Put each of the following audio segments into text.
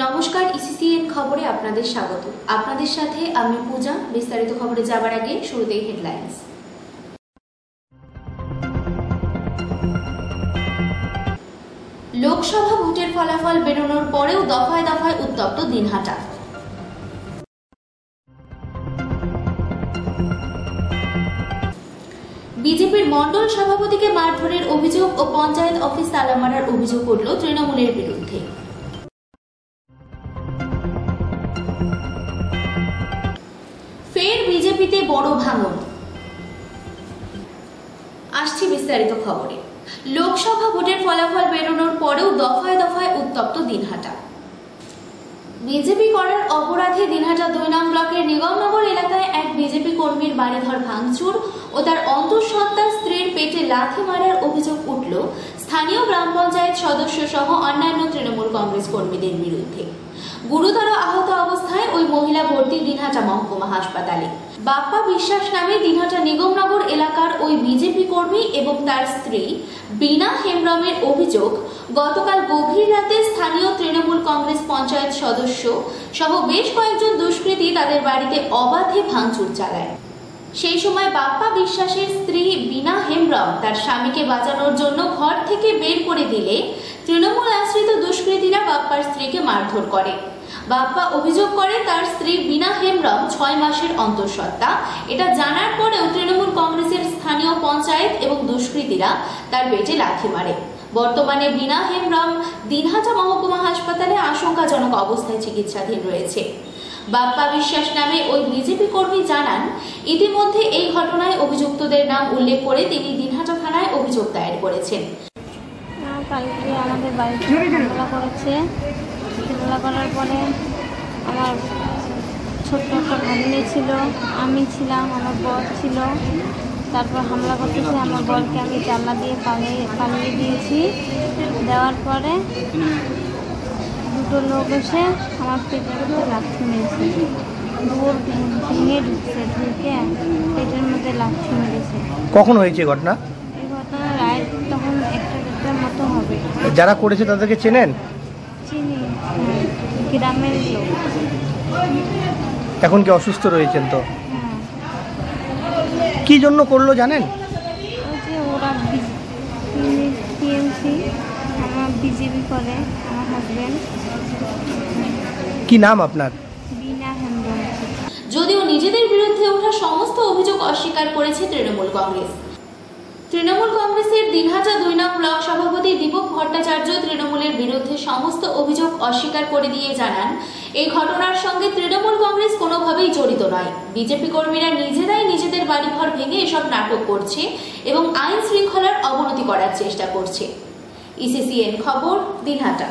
নমস্কার, ইসিসিএন খবরে আপনাদের স্বাগত। আপনাদের সাথে আমি পূজা। বিস্তারিত খবরে যাবার আগে শুরুতেই হেডলাইন্স। লোকসভা ভোটের ফলাফল বেরোনোর পরেও দফায় দফায় উত্তপ্ত দিনহাটা। বিজেপির মণ্ডল সভাপতিকে মারধরের অভিযোগ ও পঞ্চায়েত অফিস তালা মারার অভিযোগ উঠল তৃণমূলের বিরুদ্ধে। ফের বিজেপিতে বড় ভাঙন। আসছি বিস্তারিত খবরে। লোকসভা ভোটের ফলাফল বেরোনোর পরেও দফায় দফায় উত্তপ্ত দিনহাটা। বিজেপি করার অপরাধে দিনহাটা ২ নং ব্লকের নিগমনগর এলাকায় এক বিজেপি কর্মীর বাড়িঘর ভাঙচুর ও তার অন্তঃসত্ত্বা স্ত্রীর পেটে লাথি মারার অভিযোগ উঠল স্থানীয় গ্রাম পঞ্চায়েত সদস্য সহ অন্যান্য তৃণমূল কংগ্রেস কর্মীদের বিরুদ্ধে। গুরুতর আহত অবস্থায় ওই মহিলা ভর্তি দিনহাটা মহকুমা হাসপাতালে। বাপ্পা বিশ্বাস নামে দিনহাটা নিগমনগর এলাকার ওই বিজেপি কর্মী এবং তার স্ত্রী বীণা হেমব্রমের অভিযোগ, গতকাল গভীর রাতে স্থানীয় তৃণমূল কংগ্রেস পঞ্চায়েত সদস্য সহ বেশ কয়েকজন দুষ্কৃতী তাদের বাড়িতে অবাধে ভাঙচুর চালায়। সেই সময় বাপ্পা বিশ্বাসের স্ত্রী বীণা হেমব্রম তার স্বামীকে বাঁচানোর জন্য ঘর থেকে বের করে দিলে তৃণমূল আশ্রিত দুষ্কৃতীরা বাপ্পার স্ত্রীকে মারধর করে। বাপ্পা অভিযোগ করে তার স্ত্রী বীণা হেমব্রম ৬ মাসের অন্তঃসত্ত্বা। এটা জানার পরেও তৃণমূল কংগ্রেসের স্থানীয় পঞ্চায়েত এবং দুষ্কৃতীরা তার পেটে লাথি মারে। বর্তমানে বীণা হেমব্রম দিনহাটা মহকুমা হাসপাতালে আশঙ্কাজনক অবস্থায় চিকিৎসাধীন রয়েছে। বাপ্পা বিশ্বাস নামে ওই বিজেপি কর্মী জানান, ইতিমধ্যে এই ঘটনায় অভিযুক্তদের নাম উল্লেখ করে তিনি দিনহাটা থানায় অভিযোগ দায়ের করেছেন। কালকে আমাদের বাড়িতে হামলা করেছে। হামলা করার পরে আমার ছোট্ট একটা ভাগ্নে ছিল, আমি ছিলাম, আমার বর ছিল। তারপর হামলা করতেছে, আমার বরকে আমি জানলা দিয়ে পালিয়ে দিয়েছি। দেওয়ার পরে দুটো লোক এসে আমার পেটের মধ্যে লাথি মেরেছে। দৌড় ভেঙে ঢুকে পেটের মধ্যে লাথি মেরেছে। কখন হয়েছে ঘটনা? এই ঘটনা রাত তখন 1টার মতো হবে। যারা করেছে তাদেরকে চেনেন? চিনি, গ্রামের লোক। এখন কি অসুস্থ রয়েছেন? তো হ্যাঁ। কি জন্য করলো জানেন? ওই যে ওরা টিএমসি, আমার বিজেপি করে, আমার হাজবেন্ড। কি নাম আপনার? বীণা হেমব্রম। যদিও নিজেদের বিরুদ্ধে ওঠা সমস্ত অভিযোগ অস্বীকার করেছে তৃণমূল কংগ্রেস। তৃণমূল কংগ্রেসের দিনহাটা ২ নং ব্লক সভাপতি দীপক ভট্টাচার্য তৃণমূলের বিরুদ্ধে সমস্ত অভিযোগ অস্বীকার করে দিয়ে জানান, এই ঘটনার সঙ্গে তৃণমূল কংগ্রেস কোনোভাবেই জড়িত নয়। বিজেপি কর্মীরা নিজেরাই নিজেদের বাড়িঘর ভেঙে এসব নাটক করছে এবং আইন শৃঙ্খলার অবনতি করার চেষ্টা করছে। ইসিসিএন খবর, দিনহাটা।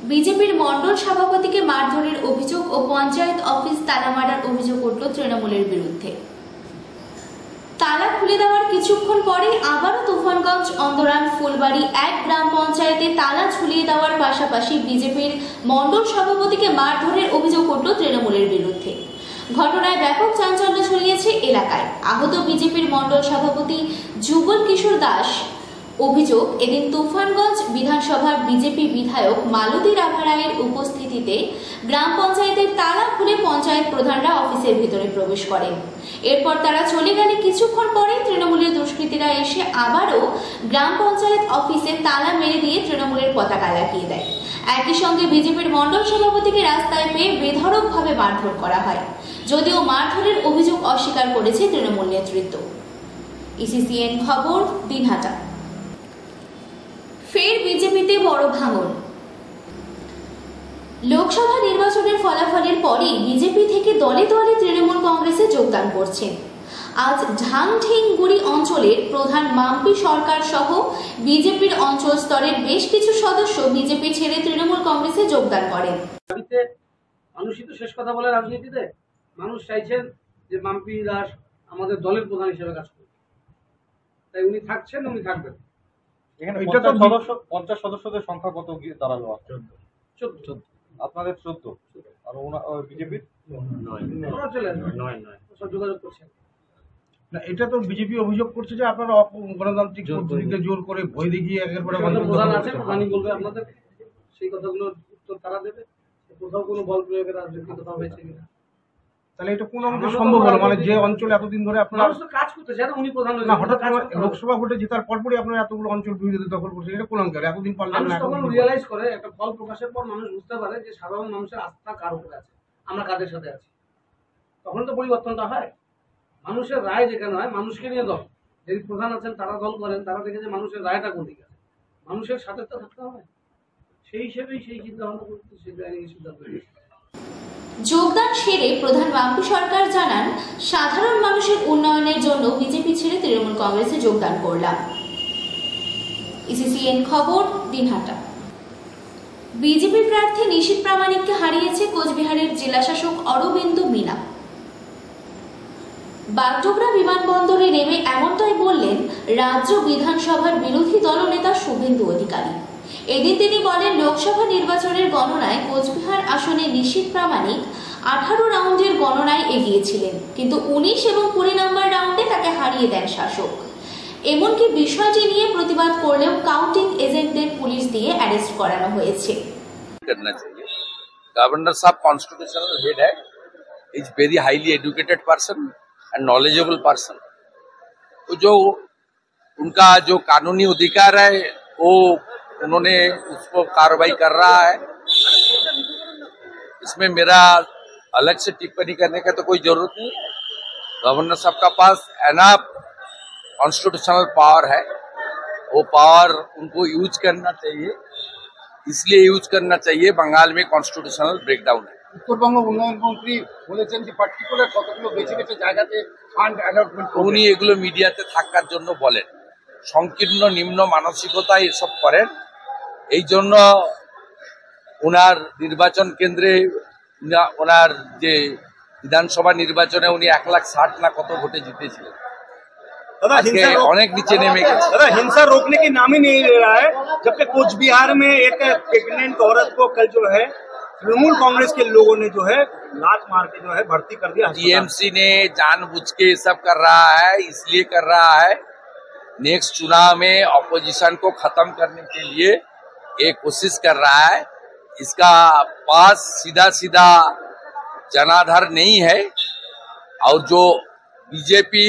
বিজেপির মণ্ডল সভাপতিকে মারধরের অভিযোগ ও পঞ্চায়েত অফিস তালা মারার অভিযোগ উঠল তৃণমূলের বিরুদ্ধে। তালা খুলে দেওয়ার কিছুক্ষণ পরেই আবারও তুফানগঞ্জ অন্দরান ফুলবাড়ি ১ গ্রাম পঞ্চায়েতে তালা ঝুলিয়ে দেওয়ার পাশাপাশি বিজেপির মণ্ডল সভাপতিকে মারধরের অভিযোগ উঠল তৃণমূলের বিরুদ্ধে। ঘটনায় ব্যাপক চাঞ্চল্য ছড়িয়েছে এলাকায়। আহত বিজেপির মণ্ডল সভাপতি যুগল কিশোর দাস অভিযোগ, এদিন তুফানগঞ্জ বিধানসভার বিজেপি বিধায়ক মালতী রাভা রায়ের উপস্থিতিতে গ্রাম পঞ্চায়েতের তালা খুলে পঞ্চায়েত প্রধানরা অফিসের ভিতরে প্রবেশ করেন। এরপর তারা চলে গেলে কিছুক্ষণ পরেই তৃণমূলের দুষ্কৃতীরা এসে আবারও গ্রাম পঞ্চায়েত অফিসে তালা মেরে দিয়ে তৃণমূলের পতাকা লাগিয়ে দেয়। একই সঙ্গে বিজেপির মণ্ডল সভাপতিকে রাস্তায় পেয়ে বেধড়কভাবে মারধর করা হয়। যদিও মারধরের অভিযোগ অস্বীকার করেছে তৃণমূল নেতৃত্ব। ইসিসিএন খবর, দিনহাটা। ফের বিজেপিতে বড় ভাঙন। লোকসভা নির্বাচনের ফলাফলের পরেই বিজেপি থেকে দলে দলে তৃণমূল কংগ্রেসে যোগদান করছেন। আজ ঝাংঠিংগুড়ি অঞ্চলের প্রধান মাম্পি সরকার সহ বিজেপির অঞ্চল স্তরের বেশ কিছু সদস্য বিজেপি ছেড়ে তৃণমূল কংগ্রেসে যোগদান করেন। মানুষই তো শেষ কথা বলে রাজনীতিতে। মানুষ চাইছেন যে মাম্পি দাস আমাদের দলের প্রধান হিসেবে কাজ করবে, তাই উনি থাকছেন, উনি থাকবেন। এখানে 50 সদস্যদের সংখ্যা কত দাঁড়ালো? 14। আপনাদের 14 আর বিজেপির 9 সব যোগাযোগ করছেন না। এটা তো বিজেপি অভিযোগ করছে যে আপনারা গণতান্ত্রিক পদ্ধতিতে জোর করে ভয় দেখিয়ে একের পর প্রধান আছে, প্রধানই বলবে আপনাদের সেই কথাগুলো উত্তর তারা দেবে কোথাও কোনো বল প্রয়োগের রাজনীতি কোথাও হয়েছে কিনা। তাহলে এটা কোন অংশে সম্ভব হলো, মানে যে অঞ্চলে এতদিন ধরে আপনারা মানুষ তো কাজ করতেছে, উনি প্রধান না হঠাৎ লোকসভা ভোটে জেতার পরপরই আপনারা এতগুলো অঞ্চল বিরোধী দখল করছেন, এটা কোন অঞ্চলে এতদিন পারলেন মানুষ না? তখন রিয়েলাইজ করে, একটা ফল প্রকাশের পর মানুষ বুঝতে পারে যে সাধারণ মানুষের আস্থা কার উপরে আছে, আমরা কাদের সাথে আছি, তখন তো পরিবর্তনটা হয়। মানুষের রায় যেখানে হয়, মানুষকে নিয়ে দল, যিনি প্রধান আছেন তারা দল করেন, তারা দেখে যে মানুষের রায়টা কোন দিকে আছে, মানুষের সাথে তো থাকতে হবে, সেই হিসেবেই সেই চিন্তা ভাবনা করতে সেই সিদ্ধান্ত নিয়েছে। যোগদান সেরে প্রধান বাপু সরকার জানান, সাধারণ মানুষের উন্নয়নের জন্য বিজেপি ছেড়ে তৃণমূল কংগ্রেসে যোগদান করলাম। ইসিসিএন খবর, দিনহাটা। বিজেপি প্রার্থী নিশীথ প্রামাণিককে হারিয়েছে কোচবিহারের জেলাশাসক অরবিন্দ মিনা। বাগডোগরা বিমানবন্দরে নেমে এমনটাই বললেন রাজ্য বিধানসভার বিরোধী দলনেতা শুভেন্দু অধিকারী। এদিন তিনি বলেন, লোকসভা নির্বাচনের গণনায় কোচবিহার আসনে নিশীথ প্রামাণিক 18 রাউন্ডের গণনায় এগিয়েছিলেন, কিন্তু 19 এবং 20 নম্বর রাউন্ডে তাকে হারিয়ে দেন শাসক। এমনকি বিষয়টি নিয়ে প্রতিবাদ করলেও কাউন্টিং এজেন্টদের পুলিশ দিয়ে অ্যারেস্ট করানো হয়েছে। गवर्नर साहब कॉन्स्टिट्यूशनल हेड है, is very highly educated person and knowledgeable person. तो जो उनका जो कानूनी अधिकार है वो उन्होंने उसको कार्रवाई कर रहा है, इसमें मेरा अलग से टिप्पणी करने का तो कोई जरूरत नहीं। गवर्नर साहब का पास एनफ कॉन्स्टिट्यूशनल पावर है, वो पावर उनको यूज करना चाहिए, इसलिए यूज करना चाहिए। बंगाल में कॉन्स्टिट्यूशनल ब्रेकडाउन है। উত্তরবঙ্গ উন্নয়ন মন্ত্রী বলেছেন যে পার্টিকুলার কতগুলো বেছে বেছে জায়গাতে ফান্ড অ্যালটমেন্ট উনি এগুলো মিডিয়াতে থাকার জন্য বলেন, সংকীর্ণ নিম্ন মানসিকতায় এসব করেন। এই জন্য ওনার নির্বাচন কেন্দ্রে ওনার যে বিধানসভা নির্বাচনে উনি 1,60,000 না কত ভোটে জিতেছিলেন, আজকে অনেক নিচে নেমে গেছে। दादा हिंसा रोकने की नाम ही नहीं ले रहा है, जबकि कोच बिहार में एक प्रेग्नेंट औरत को कल जो है तृणमूल कांग्रेस के लोगों ने जो है लात मार के जो है भर्ती कर दिया। टीएमसी ने जानबूझ के ये सब कर रहा है, इसलिए कर रहा है नेक्स्ट चुनाव में ऑपोजिशन को खत्म करने के लिए ये कोशिश कर रहा है। इसका पास सीधा सीधा जनाधार नहीं है, और जो बीजेपी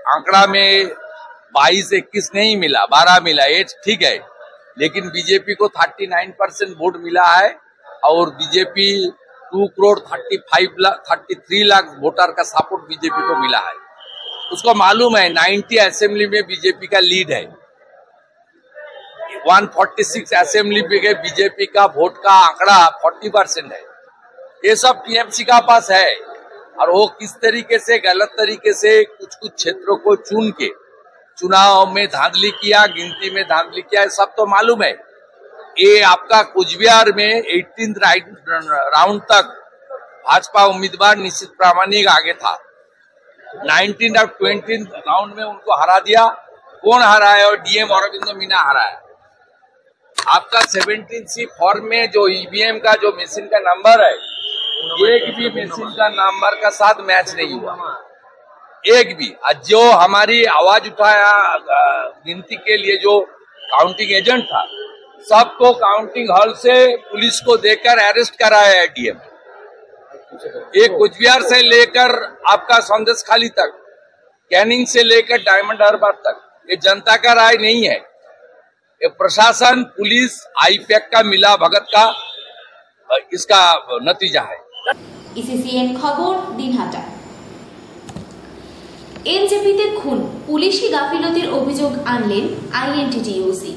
आंकड़ा में 22-21 नहीं मिला, 12 मिला, ये ठीक है, लेकिन बीजेपी को 39% वोट मिला है और बीजेपी 2,33 लाख वोटर का सपोर्ट बीजेपी को मिला है। उसको मालूम है 90 असेंबली में बीजेपी का लीड है, 146 असेंबली में बीजेपी का वोट का आंकड़ा 40% है। ये सब टीएमसी का पास है, और वो किस तरीके से गलत तरीके से कुछ कुछ क्षेत्रों को चुन के चुनाव में धांधली किया, गिनती में धांधली किया, सब तो मालूम है। ये आपका कुचबिहार में 18th राउंड तक भाजपा उम्मीदवार निश्चित प्रामाणिक आगे था, 19th और 20th राउंड में उनको हरा दिया। कौन हरा है? और डीएम अरविंद मीना हरा है। आपका 17C फॉर्म में जो ईवीएम का जो मशीन का नंबर है, एक भी मशीन का नंबर का साथ मैच नहीं हुआ, एक भी। जो हमारी आवाज उठाया गिनती के लिए जो काउंटिंग एजेंट था, सबको काउंटिंग हॉल से पुलिस को देकर अरेस्ट कराया है डीएम। एक कुचबिहार से लेकर आपका संदेशखाली तक, कैनिंग से लेकर डायमंड हार्बर तक, ये जनता का राय नहीं है, ये प्रशासन, पुलिस, आईपैक का मिला भगत का इसका नतीजा है। ইসিসিএন খবর, দিনহাটা। এনজেপিতে খুন, পুলিশি গাফিলতির অভিযোগ আনলেন আইএনটিটিইউসি।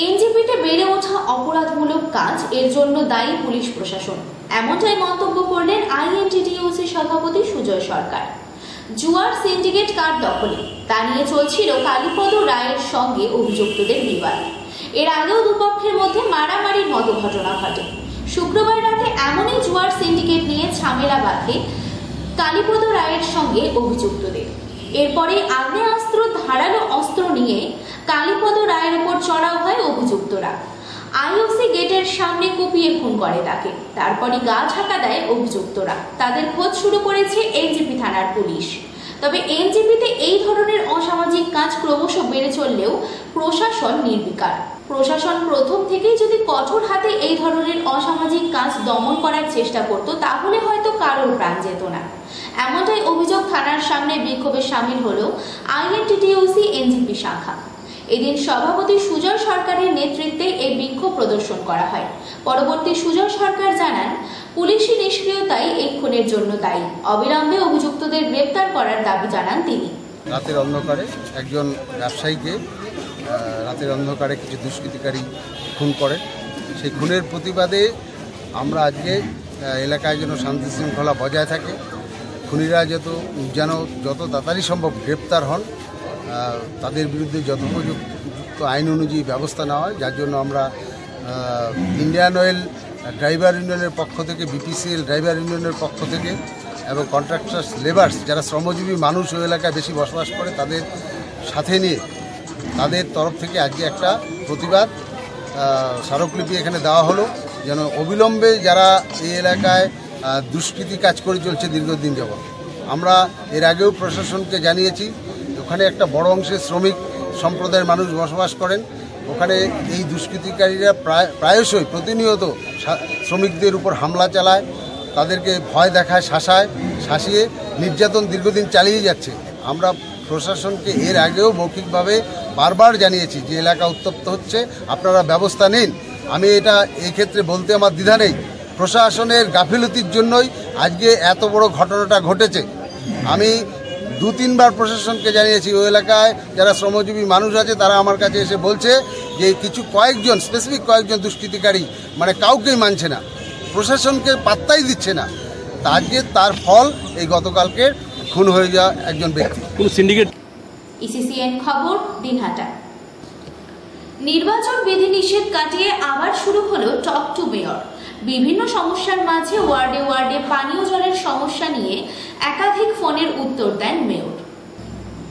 এনজেপিতে বেড়ে ওঠা অপরাধমূলক কাজ, এর জন্য দায়ী পুলিশ প্রশাসন, এমনটাই মন্তব্য করলেন আইএনটিটিইউসি সভাপতি সুজয় সরকার। জুয়ার সিন্ডিকেট কার দখলে তা নিয়ে চলছিল কালীপদ রায়ের সঙ্গে অভিযুক্তদের বিবাদ। এর আগেও দুপক্ষের মধ্যে মারামারির মতো ঘটনা ঘটে। শুক্রবার রাতে এমনই জুয়ার সিন্ডিকেট নিয়ে ঝামেলা বাঁধে কালীপদ রায়ের সঙ্গে অভিযুক্তদের। এরপরে আগ্নেয়াস্ত্র, ধারালো অস্ত্র নিয়ে কালীপদ রায়ের উপর চড়াও হয় অভিযুক্তরা। আইওসি গেটের সামনে কুপিয়ে খুন করে তাকে, তারপরে গা ঢাকা দেয় অভিযুক্তরা। তাদের খোঁজ শুরু করেছে এনজেপি থানার পুলিশ। তবে এনজেপিতে এই ধরনের অসামাজিক কাজ কাজ ক্রমশ বেড়ে চললেও প্রশাসন নির্বিকার। প্রশাসন প্রথম থেকেই যদি কঠোর হাতে এই ধরনের অসামাজিক কাজ দমন করার চেষ্টা করত তাহলে হয়তো কারোর প্রাণ যেত না। এমনটাই অভিযোগ থানার সামনে বিক্ষোভে সামিল হল আইএনটিটিইউসি এনজিপি শাখা। এদিন সভাপতি সুজয় সরকারের নেতৃত্বে এই বিক্ষোভ প্রদর্শন করা হয়। পরবর্তী সুজয় সরকার জানান, পুলিশি নিষ্ক্রিয়তাই এই খুনের জন্য দায়ী। অবিলম্বে অভিযুক্তদের গ্রেপ্তার করার দাবি জানান তিনি। রাতের অন্ধকারে একজন ব্যবসায়ীকে রাতের অন্ধকারে কিছু দুষ্কৃতিকারী খুন করে। সেই খুনের প্রতিবাদে আমরা আজকে এলাকায় যেন শান্তি শৃঙ্খলা বজায় থাকে, খুনিরা যেন যত তাড়াতাড়ি সম্ভব গ্রেপ্তার হন, তাদের বিরুদ্ধে যথোপযুক্ত আইন অনুযায়ী ব্যবস্থা নেওয়া হয়। যার জন্য আমরা ইন্ডিয়ান অয়েল ড্রাইভার ইউনিয়নের পক্ষ থেকে, বিপিসিএল ড্রাইভার ইউনিয়নের পক্ষ থেকে এবং কন্ট্রাক্টার্স লেবার্স যারা শ্রমজীবী মানুষ ওই এলাকায় বেশি বসবাস করে তাদের সাথে নিয়ে তাদের তরফ থেকে আজকে একটা প্রতিবাদ স্মারকলিপি এখানে দেওয়া হলো, যেন অবিলম্বে যারা এই এলাকায় দুষ্কৃতি কাজ করে চলছে দীর্ঘদিন যাবৎ। আমরা এর আগেও প্রশাসনকে জানিয়েছি, ওখানে একটা বড় অংশের শ্রমিক সম্প্রদায়ের মানুষ বসবাস করেন। ওখানে এই দুষ্কৃতিকারীরা প্রায়শই প্রতিনিয়ত শ্রমিকদের উপর হামলা চালায়, তাদেরকে ভয় দেখায়, শাসিয়ে নির্যাতন দীর্ঘদিন চালিয়ে যাচ্ছে। আমরা প্রশাসনকে এর আগেও মৌখিকভাবে বারবার জানিয়েছি যে এলাকা উত্তপ্ত হচ্ছে, আপনারা ব্যবস্থা নিন। আমি এটা এই ক্ষেত্রে বলতে আমার দ্বিধা নেই, প্রশাসনের গাফিলতির জন্যই আজকে এত বড় ঘটনাটা ঘটেছে। আমি 2-3 বার প্রশাসনকে জানিয়েছি, ওই এলাকায় যারা শ্রমজীবী মানুষ আছে তারা আমার কাছে এসে বলছে যে কয়েকজন স্পেসিফিক দুষ্কৃতিকারী মানে কাউকেই মানছে না, প্রশাসনকে পাত্তাই দিচ্ছে না। তা আজকে তার ফল এই গতকালকে খুন হয়ে যাওয়া একজন ব্যক্তি। কোন সিন্ডিকেট। ইসিসিএন খবর, দিনহাটা। নির্বাচন বিধিনিষেধ কাটিয়ে আবার শুরু হলো টক টু মেয়র। বিভিন্ন সমস্যার মাঝে ওয়ার্ডে ওয়ার্ডে পানীয় জলের সমস্যা নিয়ে একাধিক ফোনের উত্তর দেন মেয়র।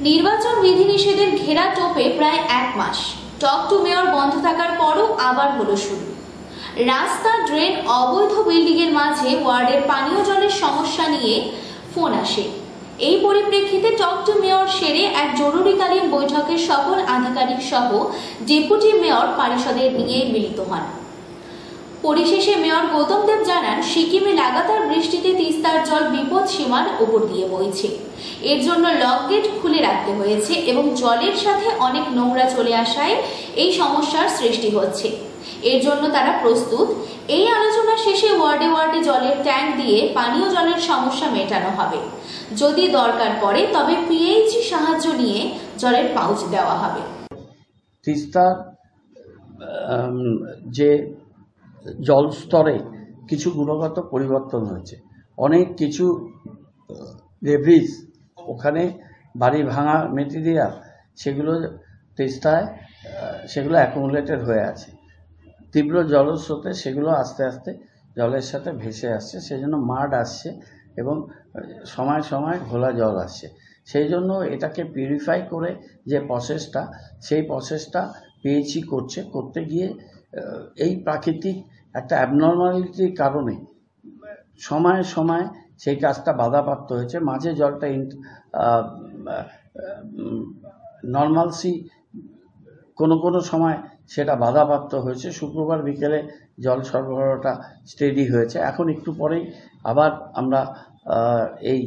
নির্বাচন বিধিনিষেধের ঘেরা টোপে প্রায় 1 মাস। টক টু মেয়র বন্ধ থাকার পরও আবার হলো শুরু। রাস্তা, ড্রেন, অবৈধ বিল্ডিং এর মাঝে ওয়ার্ডের পানীয় জলের সমস্যা নিয়ে ফোন আসে। এই পরিপ্রেক্ষিতে টক টু মেয়র সেরে এক জরুরিকালীন বৈঠকে সকল আধিকারিক সহ ডেপুটি মেয়র পরিষদের নিয়ে মিলিত হন। পরিশেষে মেয়র গৌতম দেব জানান, সিকিমে লাগাতার বৃষ্টিতে তিস্তার জল বিপদ সীমার উপর দিয়ে বইছে। এর জন্য লক গেট খুলে রাখতে হয়েছে এবং জলের সাথে অনেক নোংরা চলে আসায় এই সমস্যার সৃষ্টি হচ্ছে। এর জন্য তারা প্রস্তুত। এই আলোচনা শেষে ওয়ার্ডে ওয়ার্ডে জলের ট্যাঙ্ক দিয়ে পানীয় জলের সমস্যা মেটানো হবে। যদি দরকার পড়ে তবে পিএইচই সাহায্য নিয়ে জলের পাউচ দেওয়া হবে। তিস্তার যে জল স্তরে কিছু গুণগত পরিবর্তন হয়েছে, অনেক কিছু রেব্রিজ ওখানে বাড়ি ভাঙা মেটেরিয়াল সেগুলো তিস্তায় সেগুলো অ্যাকুমুলেটেড হয়ে আছে। তীব্র জলস্রোতে সেগুলো আস্তে আস্তে জলের সাথে ভেসে আসছে, সেজন্য মাড আসছে এবং সময় সময় ঘোলা জল আসছে। সেই জন্য এটাকে পিউরিফাই করে যে প্রসেসটা, সেই প্রসেসটা পিএইচই করতে গিয়ে এই প্রাকৃতিক একটা অ্যাবনর্মালিটির কারণে সময়ে সময়ে সেই কাজটা বাধাপ্রাপ্ত হয়েছে। মাঝে জলটা নর্মালসি কোনো সময় সেটা বাধাপ্রাপ্ত হয়েছে। শুক্রবার বিকেলে জল সরবরাহটা স্টেডি হয়েছে। এখন একটু পরেই আবার আমরা এই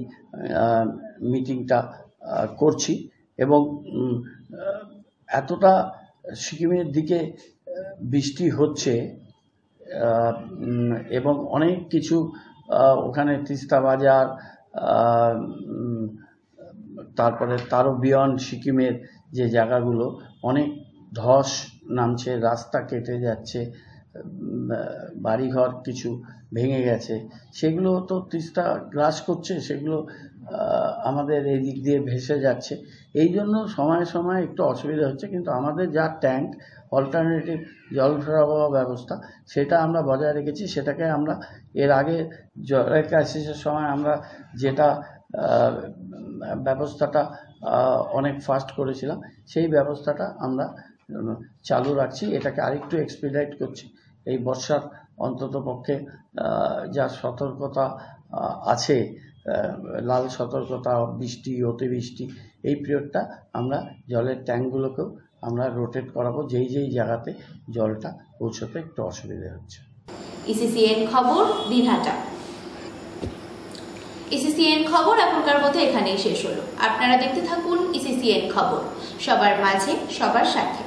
মিটিংটা করছি এবং এতটা সিকিমের দিকে বৃষ্টি হচ্ছে এবং অনেক কিছু ওখানে তিস্তা বাজার, তারপরে তারও বিয়ন্ড সিকিমের যে জায়গাগুলো অনেক ধস নামছে, রাস্তা কেটে যাচ্ছে, বাড়িঘর কিছু ভেঙে গেছে, সেগুলো তো তিস্তা গ্রাস করছে, সেগুলো আমাদের এই দিক দিয়ে ভেসে যাচ্ছে। এই জন্য সময়ে সময়ে একটু অসুবিধা হচ্ছে, কিন্তু আমাদের যা ট্যাঙ্ক অল্টারনেটিভ জল সরবরাহ ব্যবস্থা সেটা আমরা বজায় রেখেছি। সেটাকে আমরা এর আগে জলের ক্রাইসিসের সময় আমরা যেটা ব্যবস্থাটা অনেক ফাস্ট করেছিলাম, সেই ব্যবস্থাটা আমরা চালু রাখছি। এটাকে আরেকটু এক্সপিডাইট করছি। এই বর্ষার অন্তত পক্ষে যা সতর্কতা আছে, লাল সতর্কতা, বৃষ্টি, অতিবৃষ্টি, এই পিরিয়ডটা আমরা জলের ট্যাঙ্কগুলোকেও আমরা রোটেট করাবো যেই যেই জায়গাতে জলটা পৌঁছতে একটু অসুবিধা হচ্ছে। ইসিসিএন খবর দিনহাটা। ইসিসিএন খবর এখনকার মতো এখানেই শেষ হলো। আপনারা দেখতে থাকুন ইসিসিএন খবর, সবার মাঝে সবার সাথে।